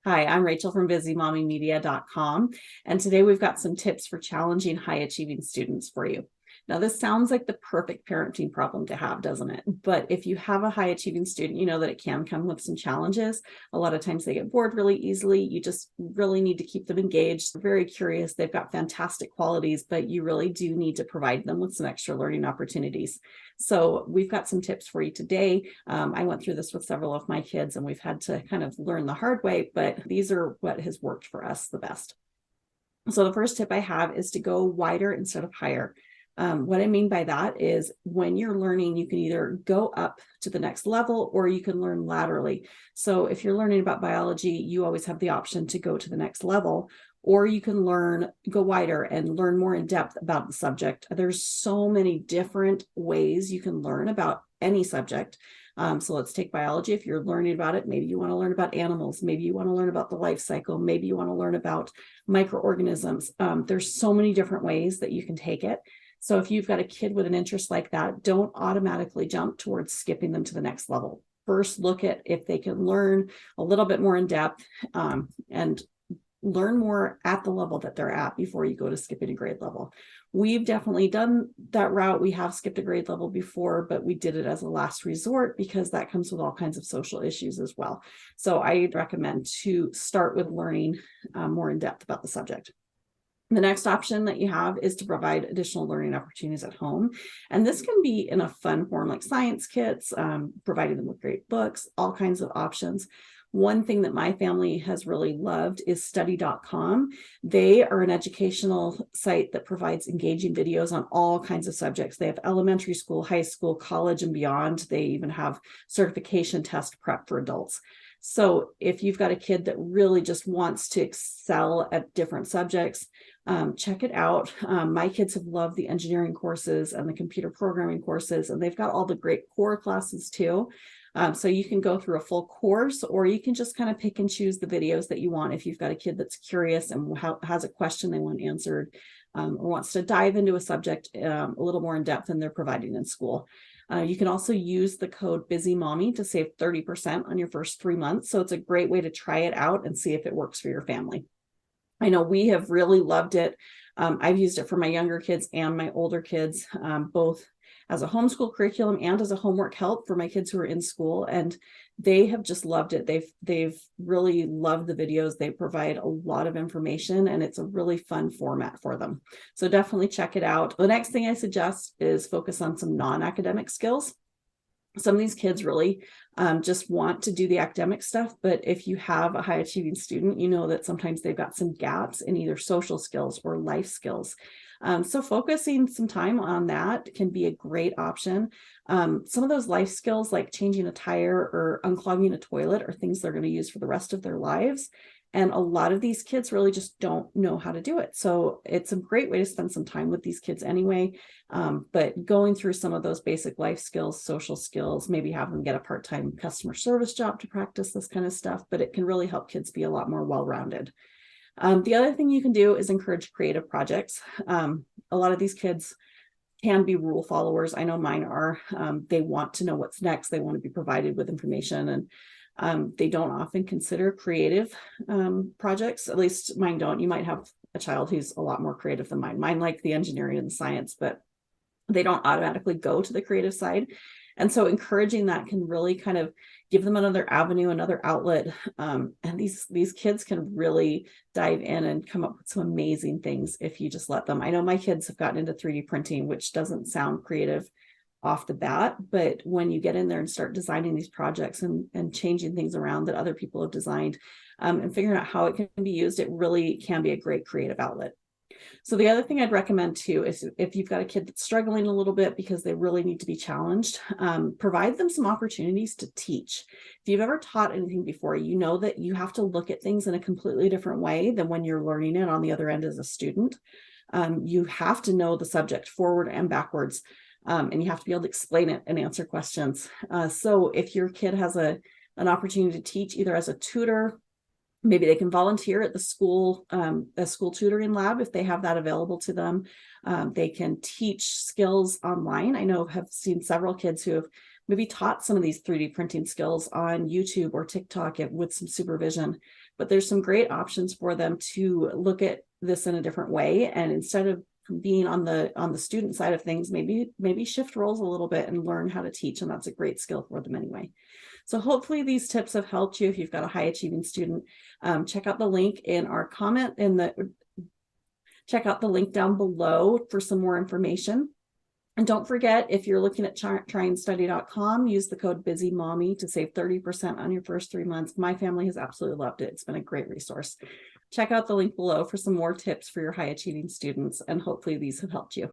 Hi, I'm Rachel from BusyMommyMedia.com, and today we've got some tips for challenging high-achieving students for you. Now, this sounds like the perfect parenting problem to have, doesn't it? But if you have a high-achieving student, you know that it can come with some challenges. A lot of times they get bored really easily. You just really need to keep them engaged. They're very curious. They've got fantastic qualities, but you really do need to provide them with some extra learning opportunities. So we've got some tips for you today. I went through this with several of my kids, and we've had to kind of learn the hard way, but these are what has worked for us the best. So the first tip I have is to go wider instead of higher. What I mean by that is when you're learning, you can either go up to the next level or you can learn laterally. So if you're learning about biology, you always have the option to go to the next level, or you can go wider and learn more in depth about the subject. There's so many different ways you can learn about any subject. So let's take biology. If you're learning about it, maybe you want to learn about animals, maybe you want to learn about the life cycle, maybe you want to learn about microorganisms. There's so many different ways that you can take it. So if you've got a kid with an interest like that, don't automatically jump towards skipping them to the next level. First, look at if they can learn a little bit more in depth and learn more at the level that they're at before you go to skipping a grade level. We've definitely done that route. We have skipped a grade level before, but we did it as a last resort because that comes with all kinds of social issues as well. So I recommend to start with learning more in depth about the subject. The next option that you have is to provide additional learning opportunities at home. And this can be in a fun form like science kits, providing them with great books, all kinds of options. One thing that my family has really loved is study.com. They are an educational site that provides engaging videos on all kinds of subjects. They have elementary school, high school, college, and beyond. They even have certification test prep for adults. So if you've got a kid that really just wants to excel at different subjects, check it out. My kids have loved the engineering courses and the computer programming courses, and they've got all the great core classes too. So you can go through a full course, or you can just kind of pick and choose the videos that you want. If you've got a kid that's curious and has a question they want answered, or wants to dive into a subject a little more in depth than they're providing in school. You can also use the code BusyMommy to save 30% on your first 3 months. So it's a great way to try it out and see if it works for your family. I know we have really loved it. I've used it for my younger kids and my older kids, both as a homeschool curriculum and as a homework help for my kids who are in school. And they have just loved it. They've really loved the videos. They provide a lot of information, and it's a really fun format for them. So definitely check it out. The next thing I suggest is focus on some non-academic skills. Some of these kids really just want to do the academic stuff, but if you have a high achieving student, you know that sometimes they've got some gaps in either social skills or life skills. So focusing some time on that can be a great option. Some of those life skills like changing a tire or unclogging a toilet are things they're going to use for the rest of their lives. And a lot of these kids really just don't know how to do it. So it's a great way to spend some time with these kids anyway. But going through some of those basic life skills, social skills, maybe have them get a part-time customer service job to practice this kind of stuff, but it can really help kids be a lot more well-rounded. The other thing you can do is encourage creative projects. A lot of these kids can be rule followers. I know mine are. They want to know what's next. They want to be provided with information, and they don't often consider creative projects. At least mine don't. You might have a child who's a lot more creative than mine. Mine like the engineering and the science, but they don't automatically go to the creative side. And so encouraging that can really kind of give them another avenue, another outlet. And these kids can really dive in and come up with some amazing things if you just let them. I know my kids have gotten into 3D printing, which doesn't sound creative off the bat, but when you get in there and start designing these projects and changing things around that other people have designed, and figuring out how it can be used, it really can be a great creative outlet. So the other thing I'd recommend too is if you've got a kid that's struggling a little bit because they really need to be challenged, provide them some opportunities to teach. If you've ever taught anything before, you know that you have to look at things in a completely different way than when you're learning it on the other end as a student. You have to know the subject forward and backwards, and you have to be able to explain it and answer questions. So if your kid has an opportunity to teach either as a tutor, maybe they can volunteer at the school, a school tutoring lab if they have that available to them. They can teach skills online. I know have seen several kids who have maybe taught some of these 3D printing skills on YouTube or TikTok with some supervision. but there's some great options for them to look at this in a different way. And instead of being on the student side of things, maybe shift roles a little bit and learn how to teach. And that's a great skill for them anyway. So hopefully these tips have helped you. If you've got a high achieving student, check out the link in our comment check out the link down below for some more information. And don't forget, if you're looking at tryandstudy.com, use the code BusyMommy to save 30% on your first 3 months. My family has absolutely loved it. It's been a great resource. Check out the link below for some more tips for your high achieving students, and hopefully these have helped you.